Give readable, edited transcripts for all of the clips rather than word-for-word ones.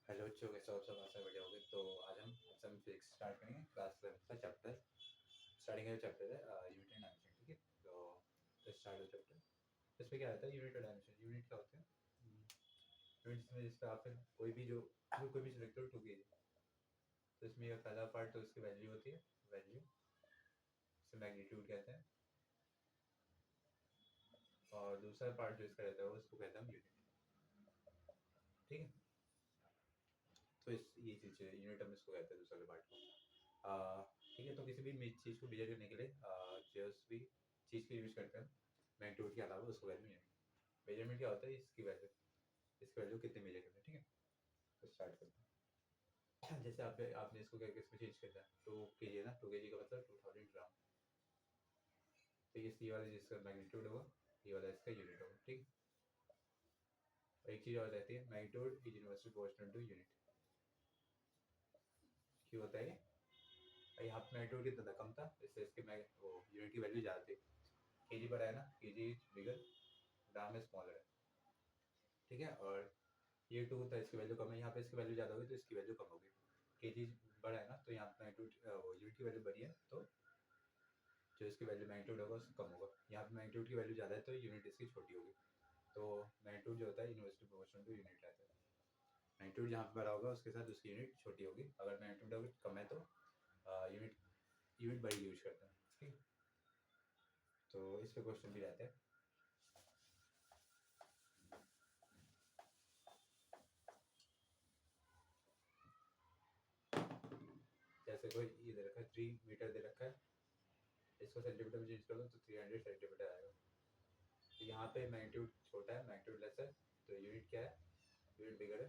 Hello बच्चों, कैसे हो आप सब? आशा बढ़िया होगी। तो आज हम सम फिजिक्स स्टार्ट करेंगे। क्लास 11 का चैप्टर स्टार्टिंग का चैप्टर है यूनिट एंड डायमेंशन। ठीक है, तो स्टार्ट हो चैप्टर। इसमें क्या रहता है? यूनिट और डायमेंशन। यूनिट क्या होते हैं? यूनिट्स में जिसका आप कोई भी जो कोई भी सिलेक्ट करो 2 kg, तो इसमें पहला पार्ट तो इसकी वैल्यू होती है, वैल्यू इसे मैग्नीट्यूड कहते हैं, और दूसरा पार्ट जो इसका रहता है वो इसको कहते हैं हम यूनिट। ठीक है, तो इस ये चीज़ यूनिट हम इसको कहते हैं दूसरे पार्ट को। ठीक है, तो किसी भी चीज़ को मेजर करने के लिए जिस भी चीज़ की यूज करते हैं मैग्नीट्यूड के अलावा, उसको वैल्यू यूनिट। मेजरमेंट क्या होता है? इसकी वैल्यू कितने मेजर करते हैं। ठीक है, तो स्टार्ट करते हैं। जैसे आपने इसको क्या किस में चेंज करता है? 2 kg ना, 2 kg का मतलब 2000 ग्राम। तो ये सी वाला जिसका मैग्नीट्यूड होगा, ये वाला इसका यूनिट होगा। ठीक, और एक चीज़ और रहती है, magnitude is inversely proportional to unit. क्यों होता है ये? यहाँ पे मैग्नीट्यूड कितना था? कम था, इससे इसके वो यूनिट की वैल्यू ज़्यादा थी। केजी बढ़ा है ना, केजी बिगर, ग्राम में स्मॉलर है। ठीक है, और ये 2 था, इसकी वैल्यू कम है, यहाँ पे इसकी वैल्यू ज़्यादा होगी तो इसकी वैल्यू कम होगी। केजी बढ़ा है ना, तो यहाँ पे मैग्नीट्यूड वो यूनिट की वैल्यू बढ़ी है, तो जो इसकी वैल्यू मैग्नीट्यूड होगा उससे कम होगा। यहाँ पे मैग्नीट्यूड की वैल्यू ज़्यादा है तो यूनिट इसकी छोटी होगी। तो मैग्नीट्यूड जो होता है इनवर्सली प्रोपोर्शनल टू यूनिट रहता है। मैग्नीट्यूड जहाँ पे बड़ा होगा उसके साथ उसकी यूनिट छोटी होगी। अगर मैग्नीट्यूड अगर कम है तो यूनिट यूनिट बड़ी यूज करते हैं। ठीक, तो इस पे क्वेश्चन भी रहते हैं। जैसे कोई ये दे रखा है 3 मीटर दे रखा है, इसको सेंटीमीटर में चेंज कर दो तो 300 सेंटीमीटर आएगा। तो यहाँ पे मैग्नीट्यूड छोटा है, मैग्नीट्यूड लेस है, तो यूनिट क्या है? यूनिट बिगर है।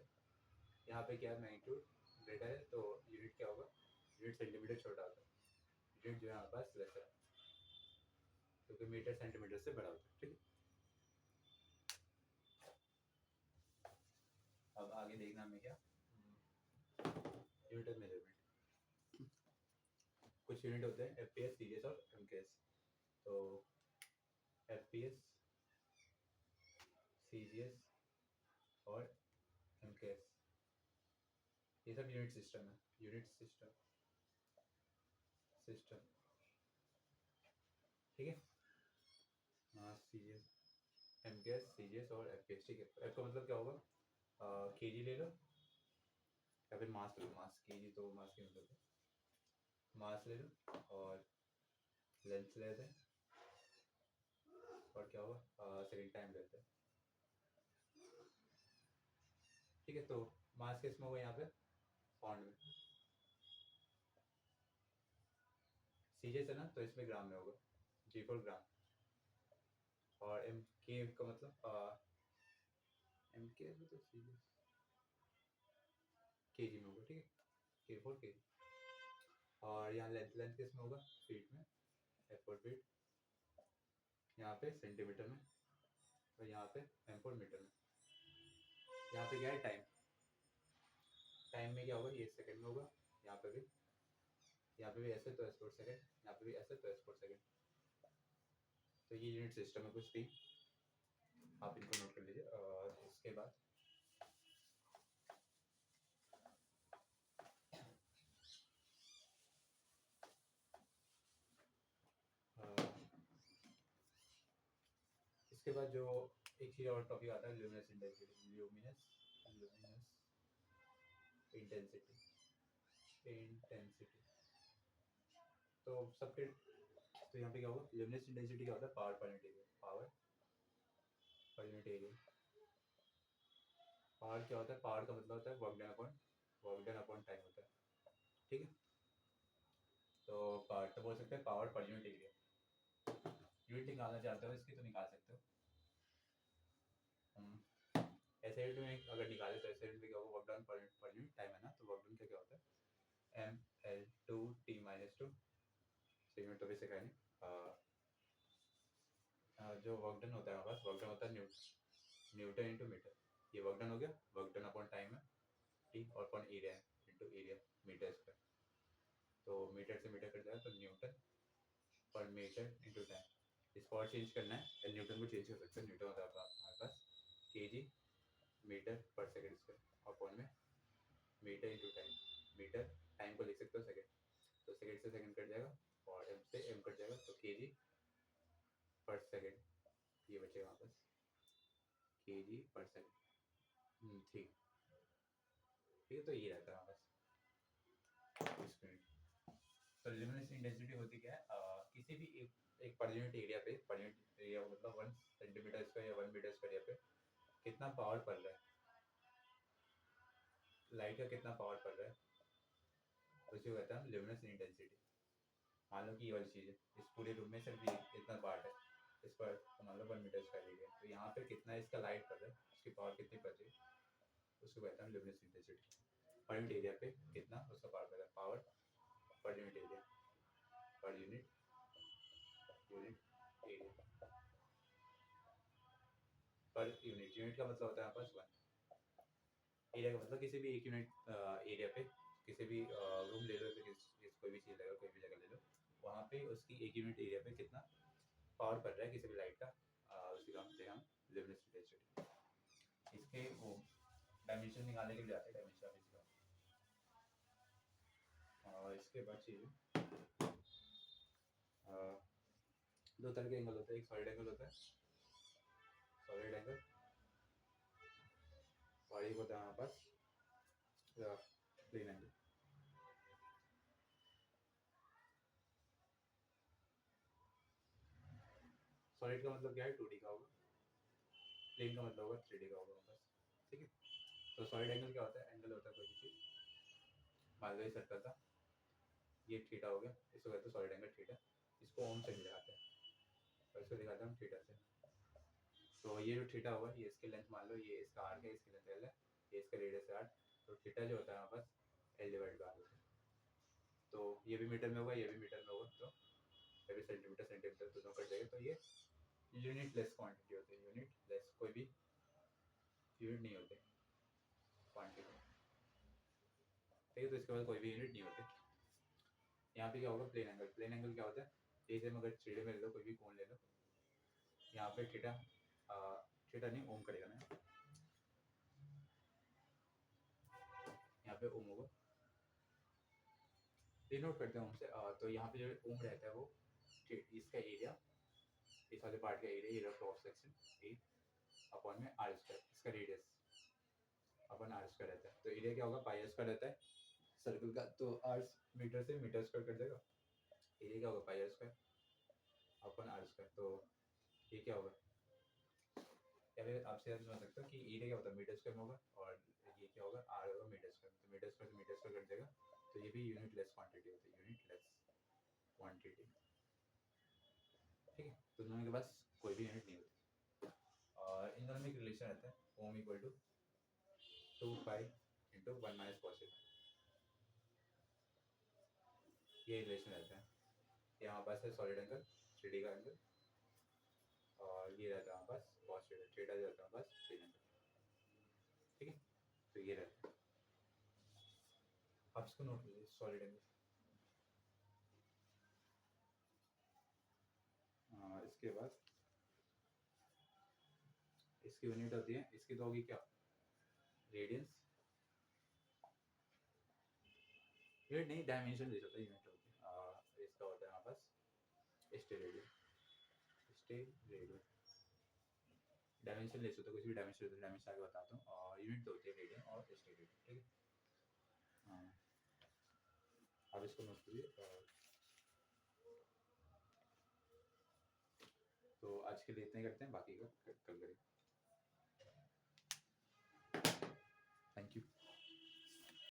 यहाँ पे क्या है? मैग्नीट्यूड ग्रेटर है, तो यूनिट क्या होगा? यूनिट सेंटीमीटर छोटा होता है। यूनिट जो है हमारे पास लेस है, क्योंकि मीटर सेंटीमीटर से बड़ा होता है। ठीक है, अब आगे देखना हमें क्या, यूनिट ऑफ मेजरमेंट। कुछ यूनिट होते हैं एफपीएस, सीजीएस और एमकेएस। तो एफपीएस, सीजीएस और एमकेएस, ये सब यूनिट सिस्टम है। यूनिट सिस्टम सिस्टम ठीक है, सीजीएस, एमकेएस, सीजीएस और एफपीएस। ठीक है, एफ का मतलब क्या होगा? केजी ले लो या फिर मास ले लो। मास, केजी तो मास की मतलब है। मास ले लो और लेंथ लेते हैं, और क्या होगा? सेकंड टाइम लेते हैं। ठीक है, तो मास किस में होगा? यहाँ पे पाउंड में। सीजीएस है ना, तो इसमें ग्राम में होगा, जी फॉर ग्राम। और एम के का मतलब एम के तो सीजीएस केजी में होगा। ठीक है, के फॉर केजी। और यहाँ लेंथ, लेंथ किस में होगा? फीट में, एफ फॉर फीट। यहाँ पे सेंटीमीटर में, और यहाँ पे एम फॉर मीटर में। यहाँ पे क्या है? टाइम। टाइम में क्या होगा? ये सेकंड में होगा। यहाँ पे भी ऐसे तो एस पर सेकंड, यहाँ पे भी ऐसे तो एस पर सेकंड। तो ये यूनिट सिस्टम है कुछ थी, आप इनको नोट कर लीजिए। और इसके बाद इसके बाद जो एक चीज़ और टॉपिक आता है, ल्यूमिनस इंटेंसिटी। Luminous intensity. तो सबके, तो यहाँ पे क्या होगा? ल्यूमिनस इंटेंसिटी क्या होता है? Power per unit area. Power per unit area. Power क्या होता है? पावर का मतलब होता है वर्क डन अपॉन टाइम होता है। ठीक है, तो पावर तो बोल सकते हैं power per unit area. Unit निकालना चाहते हो इसकी तो निकाल सकते हो। ऐसे यूनिट में अगर निकाले तो ऐसे यूनिट में क्या होगा? वर्क डन पर यूनिट टाइम है ना, तो वर्क डन क्या क्या होता है? M L two T minus two. Second topic से कहेंगे जो वर्क डन होता है हमारे पास, वर्क डन होता है न्यूटन इंटू मीटर। ये वर्क डन हो गया, वर्क डन अपॉन टाइम है टी, और अपॉन एरिया है इंटू एरिया मीटर स्क्वायर। तो मीटर से मीटर कट जाएगा, तो न्यूटन पर मीटर इंटू टाइम। इसको और चेंज करना है, न्यूटन को चेंज कर सकते हैं। न्यूटन होता है हमारे पास केजी मीटर पर सेकंड स्क्वायर अपॉन में metre into time, metre time को लिख सकते हो सेकेंड, तो सेकेंड से सेकेंड कट जाएगा और एम से एम कट जाएगा, तो केजी पर सेकेंड ये बचेगा वापस, केजी पर सेकेंड। ठीक है, तो ये रहता है वापस इस मिनट। तो ल्यूमिनस इंटेंसिटी होती क्या है, किसी भी एक पर यूनिट एरिया पे, पर यूनिट एरिया मतलब 1 सेंटीमीटर स्क्वायर या 1 मीटर स्क्वायर पे कितना पावर पड़ रहा है, लाइट का कितना पावर पड़ रहा है, उसे कहते हैं हम ल्यूमिनस इंटेंसिटी। मान लो कि ये वाली चीज़ है, इस पूरे रूम में सिर्फ इतना पार्ट है, इस पर मान लो 1 मीटर स्क्वायर एरिया, तो यहाँ पे कितना इसका लाइट पड़ रहा है, उसकी पावर कितनी पड़ रही है, उसको कहते हैं luminous intensity. Per unit area पे कितना उसका पावर पड़ रहा है, power per unit area, per unit area, per unit का मतलब होता है आपस 1, एरिया का मतलब किसी भी एक यूनिट एरिया पे किसी भी रूम ले लो, कोई भी चीज़ ले लो, कोई भी जगह ले लो, वहाँ पे उसकी एक यूनिट एरिया पे कितना पावर पड़ रहा है किसी भी लाइट का, उसी का हम ल्यूमिनस इंटेंसिटी। इसके वो डायमेंशन निकालने के लिए आते हैं, डायमेंशन आप इसका, और इसके बाद चीज़ दो तरह के एंगल होते हैं, एक सॉलिड एंगल होता है, सॉलिड एंगल, और एक होता है हमारे पास प्लेन एंगल। सॉलिड का मतलब क्या है, 2D का होगा, प्लेन का मतलब होगा 3D का होगा बस। ठीक है, तो सॉलिड एंगल क्या होता है, एंगल होता है कोई भी चीज़, मान लो ये सर्कल था, ये थीटा हो गया, इसको कहते हैं सॉलिड एंगल थीटा, इसको ओम से दिखाते हैं और इसको दिखाते हैं हम थीटा से। तो ये जो थीटा होगा, ये इसकी लेंथ मान लो, ये इसका आर्क है, इसकी लेंथ एल है, ये इसका रेडियस है आर, तो थीटा जो होता है हमारे पास एल डिवाइड बाय आर होता है। तो ये भी मीटर में होगा, ये भी मीटर में होगा, तो ये भी सेंटीमीटर सेंटीमीटर दोनों कट जाएगा, तो ये यूनिट लेस क्वांटिटी होती है, यूनिट लेस, कोई भी यूनिट नहीं होते क्वांटिटी। ठीक है, तो इसके बाद कोई भी यूनिट नहीं होते। यहाँ पे क्या होगा, प्लेन एंगल, प्लेन एंगल क्या होता है, जैसे अगर 3D में ले लो, कोई भी कोण ले लो, यहाँ पे थीटा, थीटा नहीं ओम करेगा ना, यहाँ पे ओम होगा, ये नोट करते हैं ओम से, तो यहाँ पे जो ओम रहता है वो इसका एरिया, इस वाले पार्ट का area cross section A upon में आर स्क्वायर, इसका रेडियस अपन आर स्क्वायर रहता है, तो एरिया क्या होगा, पाई स्क्वायर रहता है सर्कल का, तो आर मीटर से मीटर स्क्वायर कट जाएगा, एरिया क्या होगा pi square upon R square, तो ये क्या होगा, या फिर आपसे आप समझ सकते हो कि एरिया क्या होता है मीटर स्क्वायर में होगा, और ये क्या होगा आर होगा मीटर स्क्वायर, तो मीटर स्क्वायर से मीटर स्क्वायर कट जाएगा, तो ये भी यूनिट लेस क्वांटिटी होती है, यूनिट लेस क्वांटिटी। ठीक है, तो दोनों के पास कोई भी यूनिट नहीं होती, और इन दोनों में एक रिलेशन रहता है, ohm equal to 2 pi into 1 minus cos theta, ये रिलेशन रहता है। ये हमारे पास है सॉलिड एंगल, 3D का एंगल, और ये रहता है हमारे पास कॉस थीटा, थीटा जो रहता है हमारे पास प्लेन एंगल। ठीक है, तो ये रहता है, आप इसको नोट लीजिए, सॉलिड एंगल। इसके बाद इसकी यूनिट होती है, इसकी तो होगी क्या, रेडियंस, यूनिट नहीं डायमेंशन ले सकते हैं, यूनिट होती है, इसका होता है हमारे पास स्टेरेडियन, स्टेरेडियन, डायमेंशन ले सकते हो, कुछ भी डायमेंशन होता है, डायमेंशन आगे बताता हूँ, और यूनिट तो होती है रेडियन और स्टेरेडियन। ठीक है, हाँ, अब इसको नोट कीजिए, तो आज के लिए इतने करते हैं, बाकी का कल करेंगे।